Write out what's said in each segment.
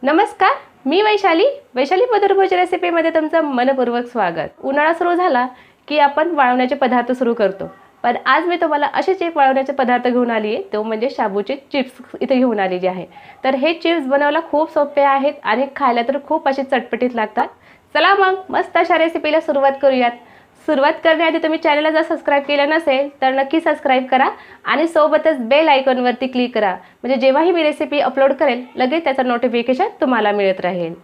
नमस्कार, मी वैशाली मधुरभोज रेसिपीमध्ये तुमचं मनपूर्वक स्वागत। उन्हाळा सुरू झाला की आपण वाळवण्याचे पदार्थ सुरू करतो, पण आज मी तुम्हाला असेच एक वाळवण्याचे पदार्थ घेऊन आली आहे, तो म्हणजे शाबूचे चिप्स इथे घेऊन आलेले आहे। तर हे चिप्स बनवायला खूप सोपे आहेत आणि खायला तर खूप असे चटपटीत लागतात। चला मग मस्त अशा रेसिपीला सुरुवात करूयात। सुरुवात करण्याआधी तुम्ही चॅनलला जर सबस्क्राइब केलं नसेल तर नक्की सबस्क्राइब करा आणि सोबतच बेल आयकॉनवरती क्लिक करा, म्हणजे जेव्हाही मी रेसिपी अपलोड करेल लगेच त्याचं नोटिफिकेशन तुम्हाला मिळत राहील।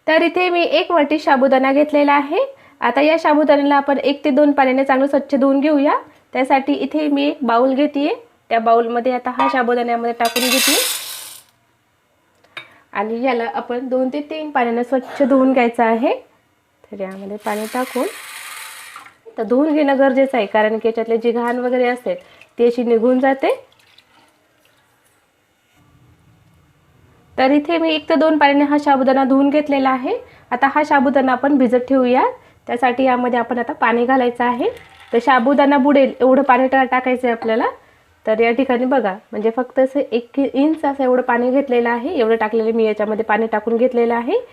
तर इथे मी 1 वाटी साबुदाणा घेतलेला आहे। आता या साबुदाण्याला आपण 1 ते 2 पाण्याने चांगलं स्वच्छ धुवून घेऊया। त्यासाठी इथे मी एक बाउल घेतेय, त्या बाउलमध्ये आता हा साबुदाण्यामध्ये टाकून घेते आणि याला आपण 2 ते 3 पाण्याने स्वच्छ धुवून घ्यायचं आहे। तर यामध्ये पाणी टाकून तर धुवून घेणं गरजेचं आहे, कारण की याच्यातले जी घाण वगैरे असते ती अशी निघून जाते। तर इथे मी 1 ते 2 पाण्याने हा साबुदाणा धुवून घेतलेला आहे। आता हा साबुदाणा आपण भिजत ठेवूया। त्यासाठी यामध्ये आपण आता पाणी घालायचं आहे। तर साबुदाणा बुडेल एवढं पाणी टाकायचं आहे आपल्याला। तर या ठिकाणी बघा, म्हणजे फक्त असं 1 इंच असं एवढं पाणी घेतलेलं आहे, एवढं टाकलेले मी याच्यामध्ये पाणी टाकून घेतलेलं आहे।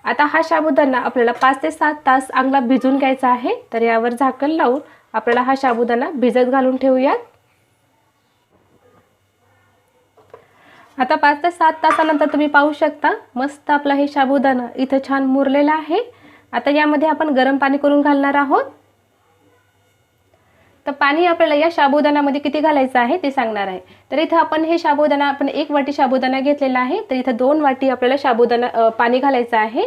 आता हा साबुदाणा आपल्याला 5 ते 7 तास चांगला भिजून घ्यायचा आहे। तर यावर झाकण लावून आपल्याला हा साबुदाणा भिजत घालून ठेवूया। आता 5 ते 7 तासानंतर तुम्ही पाहू शकता मस्त आपला हे साबुदाणा इथे छान मुरलेला आहे। आता यामध्ये आपण गरम पाणी करून घालणार आहोत। तर पाणी आपल्याला या साबुदाण्यामध्ये किती घालायचं आहे ते सांगणार आहे। तर इथे आपण हे साबुदाणा आपण 1 वाटी साबुदाणा घेतलेला आहे, तर इथे 2 वाटी आपल्याला साबुदाणा पाणी घालायचं आहे।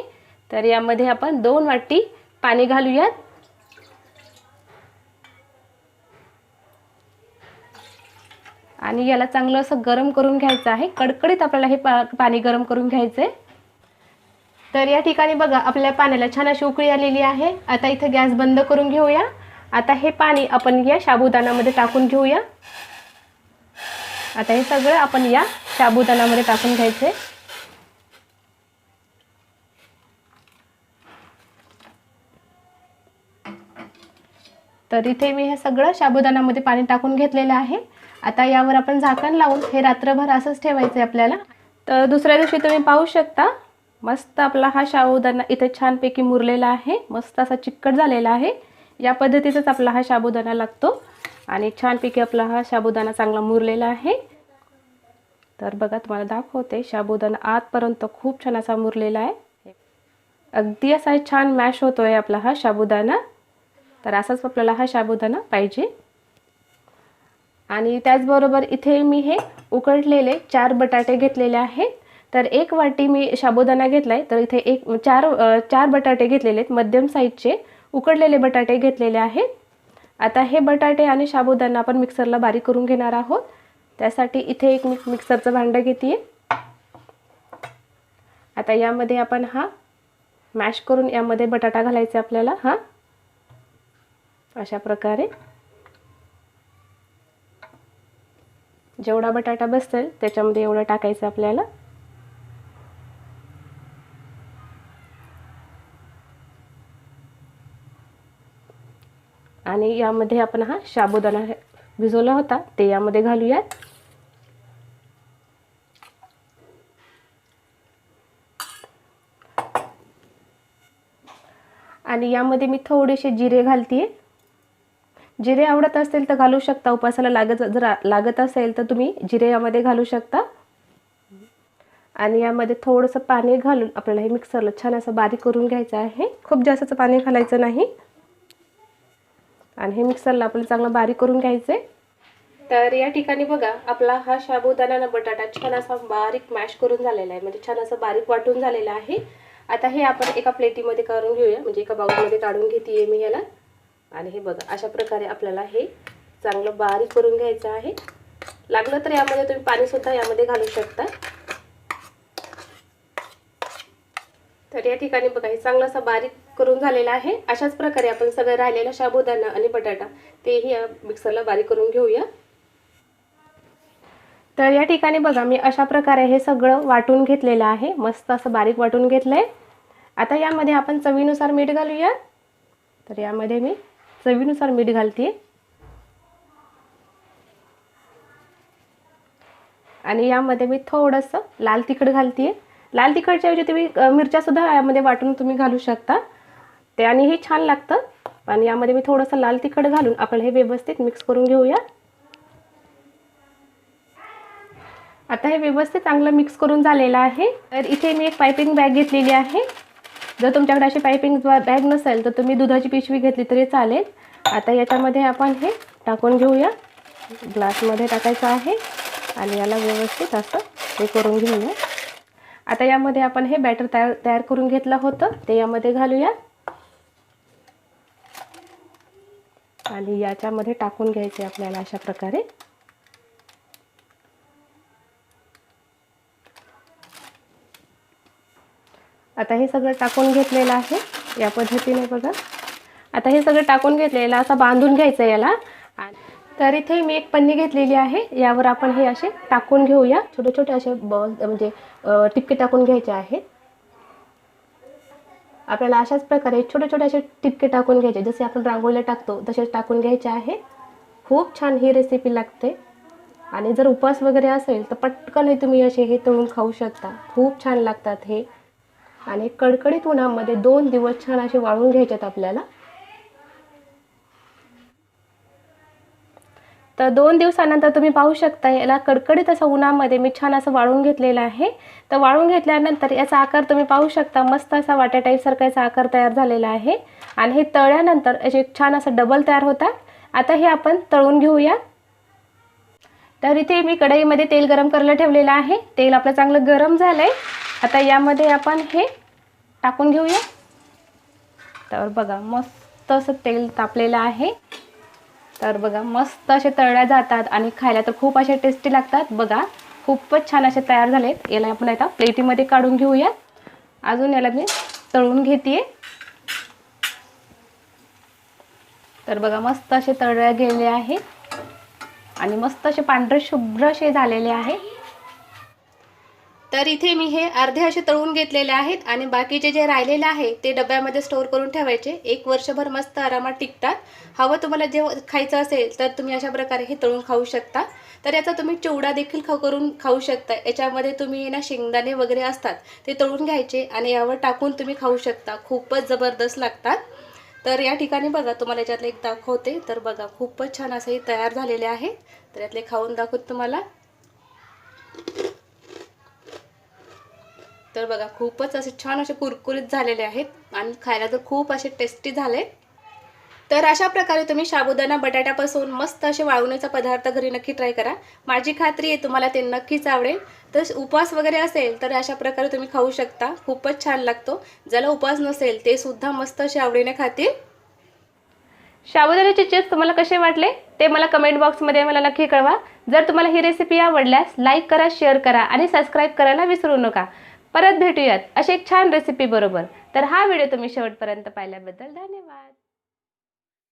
तर यामध्ये आपण 2 वाटी पाणी घालूया आणि याला चांगलं असं गरम करून घ्यायचं आहे। कडकडीत आपल्याला हे पाणी गरम करून घ्यायचंय। तर या ठिकाणी बघा, आपल्या पाण्याला छान अशी उकळी आलेली आहे। आता इथे गॅस बंद करून घेऊया। आता हे पाणी आपण या साबुदाण्यामध्ये टाकून घेऊया। आता हे सगळं आपण या साबुदाण्यामध्ये टाकून घ्यायचंय। तर इथे मी हे सगळं साबुदाण्यामध्ये पाणी टाकून घेतलेलं आहे। आता यावर आपण झाकण लावून हे रात्रभर असंच ठेवायचं आपल्याला। तर दुसऱ्या दिवशी तुम्ही पाहू शकता मस्त आपला हा साबुदाणा इथे छानपैकी मुरलेला आहे, मस्त असा चिकट झालेला आहे। या पद्धतीचाच आपला हा साबुदाणा लागतो आणि छानपैकी आपला हा साबुदाणा चांगला मुरलेला आहे। तर बघा, तुम्हाला दाखवते साबुदाणा आतपर्यंत खूप छान असा मुरलेला आहे। अगदी असा छान मॅश होतोय आपला हा साबुदाणा। तर असाच आपल्याला हा साबुदाणा पाहिजे। आणि त्याचबरोबर इथे मी हे उकडलेले 4 बटाटे घेतलेले आहेत। तर 1 वाटी मी साबुदाणा घेतलाय, तर इथे 4 बटाटे घेतलेले आहेत, मध्यम साईजचे उकडलेले बटाटे घेतलेले आहेत। आता हे बटाटे आणि साबुदाणा आपण मिक्सरला बारीक करून घेणार आहोत। त्यासाठी इथे एक मिक्सरचं भांडं घेते। आता यामध्ये आपण हा मॅश करून यामध्ये बटाटा घालायचा आपल्याला। हा अशा प्रकारे जेवढा बटाटा बसेल त्याच्यामध्ये एवढं टाकायचं आपल्याला। आणि यामध्ये आपण हा साबुदाणा भिजवला होता ते यामध्ये घालूयात। आणि यामध्ये मी थोडेसे जिरे घालते। जिरे आवडत असेल तर घालू शकता, उपासाला जर लागत असेल तर तुम्ही जिरे यामध्ये घालू शकता। आणि यामध्ये थोडंसं पाणी घालून आपल्याला हे मिक्सरला छान असं बारीक करून घ्यायचं आहे। खूप जास्तच पाणी घालायचं नाही आणि हे मिक्सरला आपल्याला चांगलं बारीक करून घ्यायचंय। तर या ठिकाणी बघा, आपला हा साबुदाणा आणि बटाटा छान असा बारीक मॅश करून झालेला आहे, म्हणजे छान असं बारीक वाटून झालेला आहे। आता हे आपण एका प्लेटीमध्ये काढून घेऊया, म्हणजे एका बाउलमध्ये काढून घेते मी याला। आणि हे बघा, अशा प्रकारे आपल्याला हे चांगलं बारीक करून घ्यायचं आहे। लागलं तर यामध्ये तुम्ही पाणी सुद्धा यामध्ये घालू शकता। तर या ठिकाणी बघा, हे चांगलं असं बारीक करून झालेलं आहे। अशाच प्रकारे आपण सगळं राहिलेला साबुदाणा आणि बटाटा तेही मिक्सरला बारीक करून घेऊया। तर या ठिकाणी बघा, मी अशा प्रकारे हे सगळं वाटून घेतलेलं आहे, मस्त असं बारीक वाटून घेतलंय। आता यामध्ये आपण चवीनुसार मीठ घालूया। तर यामध्ये मी चवीनुसार मीठ घालते आणि यामध्ये मी थोडंसं लाल तिखट घालते। लाल तिखटच्या ऐवजी तुम्ही मिरच्यासुद्धा यामध्ये वाटून तुम्ही घालू शकता, ते आणि हे छान लागतं. आणि यामध्ये मी थोडंसं लाल तिखट घालून आपण हे व्यवस्थित मिक्स करून घेऊया. आता हे व्यवस्थित चांगलं मिक्स करून झालेलं आहे. तर इथे मी एक पायपिंग बॅग घेतलेली आहे. जर तुमच्याकडे अशी पायपिंग बॅग नसेल तर तुम्ही दुधाची पिशवी घेतली तरी चालेल. आता याच्यामध्ये आपण हे टाकून घेऊया. ग्लासमध्ये टाकायचं आहे आणि याला व्यवस्थित असं हे करून घेऊया. आता यामध्ये आपण हे बॅटर तयार करून घेतलं होतं ते यामध्ये घालूया आणि याच्यामध्ये टाकून घ्यायचे आपल्याला अशा प्रकारे. आता हे सगळं टाकून घेतलेलं आहे या पद्धतीने बघा. आता हे सगळं टाकून घेतलेलं असं बांधून घ्यायचं याला. तर इथे मी एक पन्नी घेतलेली आहे, यावर आपण हे असे टाकून घेऊया. छोटे छोटे असे बॉल म्हणजे टिपके टाकून घ्यायचे आहेत. आपल्याला अशाच प्रकारे छोटे छोटे असे टिपके टाकून घ्यायचे, जसे आपण रांगोळीला टाकतो तसेच टाकून घ्यायचे आहे. खूप छान ही रेसिपी लागते आणि जर उपवास वगैरे असेल तर पटकन तुम्ही असे हे तळून खाऊ शकता. खूप छान लागतात हे आणि कडकडीत उन्हामध्ये 2 दिवस छान असे वाळून घ्यायच्यात आपल्याला. तर 2 दिवसानंतर तुम्ही पाहू शकता याला कडकडीत असं उन्हामध्ये मी छान असं वाळून घेतलेलं आहे. तर वाळून घेतल्यानंतर याचा आकार तुम्ही पाहू शकता, मस्त असा वाट्या टाईपसारखा याचा आकार तयार झालेला आहे आणि हे तळल्यानंतर असे छान असं डबल तयार होतात. आता हे आपण तळून घेऊया. तर इथे मी कढईमध्ये तेल गरम करायला ठेवलेलं आहे. तेल आपलं चांगलं गरम झालंय. आता यामध्ये आपण हे टाकून घेऊया. तर बघा मस्त असं तेल तापलेलं आहे. तर बघा मस्त असे तळल्या जातात आणि खायला तर खूप असे टेस्टी लागतात. बघा खूपच छान असे तयार झालेत. याला आपण आता प्लेटीमध्ये काढून घेऊया. अजून याला मी तळून घेते. तर बघा मस्त असे तळल्या गेले आहेत आणि मस्त असे पांढरे शुभ्र असे झालेले आहे. तर इथे मी हे अर्धे असे तळून घेतलेले आहेत आणि बाकीचे जे राहिलेले आहे ते डब्यामध्ये स्टोर करून ठेवायचे. 1 वर्षभर मस्त आरामात टिकतात. हवं तुम्हाला जे खायचं असेल तर तुम्ही अशा प्रकारे हे तळून खाऊ शकता. तर याचा तुम्ही चिवडा देखील करून खाऊ शकता. याच्यामध्ये तुम्ही ना शेंगदाणे वगैरे असतात ते तळून घ्यायचे आणि यावर टाकून तुम्ही खाऊ शकता. खूपच जबरदस्त लागतात. तर या ठिकाणी बघा तुम्हाला याच्यातले एक दाखवते. तर बघा खूपच छान असे तयार झालेले आहे. तर यातले खाऊन दाखवते तुम्हाला. तर बघा खूपच असे छान असे कुरकुरीत झालेले आहेत आणि खायला तर खूप असे टेस्टी झाले. तर अशा प्रकारे तुम्ही साबुदाणा बटाट्यापासून मस्त असे वाळवण्याचा पदार्थ घरी नक्की ट्राय करा. माझी खात्री आहे तुम्हाला ते नक्कीच आवडेल. तर उपवास वगैरे असेल तर अशा प्रकारे तुम्ही खाऊ शकता. खूपच छान लागतो. ज्याला उपवास नसेल ते सुद्धा मस्त असे आवडीने खातील. साबुदाण्याचे चिप्स तुम्हाला कसे वाटले ते मला कमेंट बॉक्समध्ये मला नक्की कळवा. जर तुम्हाला ही रेसिपी आवडल्यास लाईक करा, शेअर करा आणि सबस्क्राईब करायला विसरू नका. परत भेटूयात अशी एक छान रेसिपी बरोबर. तर हा व्हिडिओ तुम्ही शेवटपर्यंत पाहिल्याबद्दल धन्यवाद.